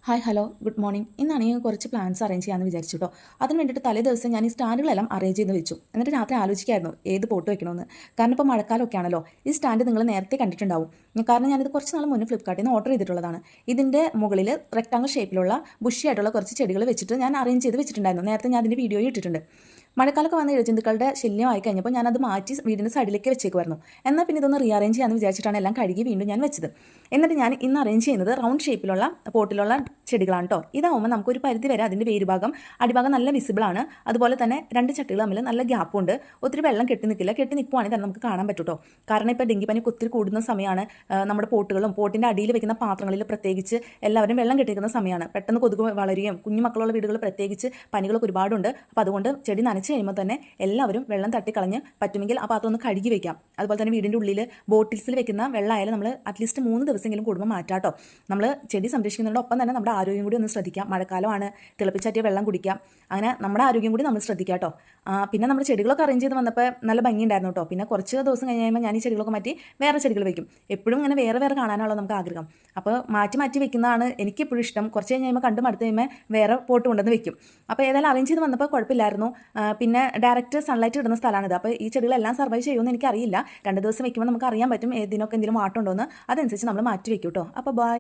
Hi hello good morning. ഇന്നാണ് ഞാൻ കുറച്ച് പ്ലാൻസ് അറേഞ്ച് ചെയ്യാമെന്ന് വിചാരിച്ചു കേട്ടോ. അതിന് വേണ്ടിയിട്ട് തലേ ദിവസം ഞാൻ ഈ സ്റ്റാൻഡുകളെല്ലാം അറേഞ്ച് ചെയ്ത് വെച്ചു. എന്നിട്ട് രാത്രി ആലോചിക്കായിരുന്നു ഏത് പോട്ട് വെക്കണമെന്ന്. കാരണം ഇപ്പോൾ മഴക്കാലമൊക്കെ ആണല്ലോ. ഈ സ്റ്റാൻഡ് നിങ്ങൾ നേരത്തെ കണ്ടിട്ടുണ്ടാവും. കാരണം ഞാനിത് കുറച്ച് നാൾ മുന്നേ ഫ്ലിപ്കാർട്ടിൽ നിന്ന് ഓർഡർ ചെയ്തിട്ടുള്ളതാണ്. ഇതിൻ്റെ മുകളിൽ റെക്ടാങ്കിൾ ഷേപ്പിലുള്ള ബുഷിയായിട്ടുള്ള കുറച്ച് ചെടികൾ വെച്ചിട്ട് ഞാൻ അറേഞ്ച് ചെയ്ത് വെച്ചിട്ടുണ്ടായിരുന്നു. നേരത്തെ ഞാൻ അതിൻ്റെ വീഡിയോ ഇട്ടിട്ടുണ്ട്. മഴക്കാലമൊക്കെ വന്ന ഇഴജന്തുക്കളുടെ ശല്യമായി കഴിഞ്ഞപ്പോൾ ഞാനത് മാറ്റി വീടിൻ്റെ സൈഡിലേക്ക് വെച്ചേക്കുമായിരുന്നു. എന്നാൽ പിന്നെ ഇതൊന്ന് റീഅറേഞ്ച് ചെയ്യാമെന്ന് വിചാരിച്ചിട്ടാണ് എല്ലാം കഴുകി വീണ്ടും ഞാൻ വെച്ചത്. എന്നിട്ട് ഞാൻ ഇന്ന് അറേഞ്ച് ചെയ്യുന്നത് റൗണ്ട് ഷേപ്പിലുള്ള പോട്ടിലുള്ള ചെടികളാണ് കേട്ടോ. ഇതാവുമ്പോൾ നമുക്കൊരു പരിധി വരെ അതിൻ്റെ വേരുഭാഗം അടിഭാഗം നല്ല വിസിബിളാണ്. അതുപോലെ തന്നെ രണ്ട് ചട്ടികൾ തമ്മിൽ നല്ല ഗ്യാപ്പുണ്ട്. ഒത്തിരി വെള്ളം കെട്ടി നിൽക്കില്ല. കെട്ടി നിൽക്കുവാണെങ്കിൽ തന്നെ നമുക്ക് കാണാൻ പറ്റും കേട്ടോ. കാരണം ഇപ്പോൾ ഡെങ്കിപ്പനി ഒത്തിരി കൂടുന്ന സമയമാണ്. നമ്മുടെ പോട്ടുകളും പോട്ടിൻ്റെ അടിയിൽ വെക്കുന്ന പാത്രങ്ങളിൽ പ്രത്യേകിച്ച് എല്ലാവരും വെള്ളം കെട്ടിയിരിക്കുന്ന സമയമാണ്. പെട്ടെന്ന് കൊതുക് വളരുകയും കുഞ്ഞു മക്കളുള്ള വീടുകൾ പ്രത്യേകിച്ച് പനികളൊക്കെ ഒരുപാടുണ്ട്. അപ്പോൾ അതുകൊണ്ട് ചെടി നനച്ച് കഴിയുമ്പോൾ തന്നെ എല്ലാവരും വെള്ളം തട്ടിക്കളഞ്ഞ് പറ്റുമെങ്കിൽ ആ പാത്രം ഒന്ന് കഴുകി വെക്കാം. അതുപോലെ തന്നെ വീടിൻ്റെ ഉള്ളിൽ ബോട്ടിൽസിൽ വെക്കുന്ന വെള്ളമായാലും നമ്മൾ അറ്റ്ലീസ്റ്റ് 3 ദിവസമെങ്കിലും കൂടുമ്പോൾ മാറ്റാട്ടോ. നമ്മൾ ചെടി സംരക്ഷിക്കുന്നതോടൊപ്പം തന്നെ നമ്മുടെ ആരോഗ്യം കൂടി ഒന്ന് ശ്രദ്ധിക്കാം. മഴക്കാലമാണ്, തിളപ്പിച്ചാറ്റിയ വെള്ളം കുടിക്കാം. അങ്ങനെ നമ്മുടെ ആരോഗ്യം കൂടി നമ്മൾ ശ്രദ്ധിക്കാം കേട്ടോ. പിന്നെ നമ്മൾ ചെടികളൊക്കെ അറേഞ്ച് ചെയ്ത് വന്നപ്പോൾ നല്ല ഭംഗിയുണ്ടായിരുന്നു കേട്ടോ. പിന്നെ കുറച്ച് ദിവസം കഴിഞ്ഞ് കഴിയുമ്പോൾ ഞാൻ ഈ ചെടികളൊക്കെ മാറ്റി വേറെ ചെടികൾ വെക്കും. എപ്പോഴും ഇങ്ങനെ വേറെ വേറെ കാണാനാണല്ലോ നമുക്ക് ആഗ്രഹം. അപ്പോൾ മാറ്റി മാറ്റി വെക്കുന്നതാണ് എനിക്കെപ്പോഴും ഇഷ്ടം. കുറച്ച് കഴിഞ്ഞ് കഴിയുമ്പോൾ കണ്ട് മടുത്ത് കഴിയുമ്പോൾ വേറെ പോട്ട് കൊണ്ടുവന്ന് വെക്കും. അപ്പോൾ ഏതായാലും അറേഞ്ച് ചെയ്ത് വന്നപ്പോൾ കുഴപ്പമില്ലായിരുന്നു. പിന്നെ ഡയറക്റ്റ് സൺലൈറ്റ് ഇടുന്ന സ്ഥലമാണിത്. അപ്പോൾ ഈ ചെടികളെല്ലാം സർവൈവ് ചെയ്യുമെന്ന് എനിക്കറിയില്ല. 2 ദിവസം വെക്കുമ്പോൾ നമുക്ക് അറിയാൻ പറ്റും ഏതിനൊക്കെ എന്തെങ്കിലും മാറ്റമുണ്ടോ എന്ന്. അതനുസരിച്ച് നമ്മൾ മാറ്റി വെക്കും കേട്ടോ. അപ്പോൾ ബൈ.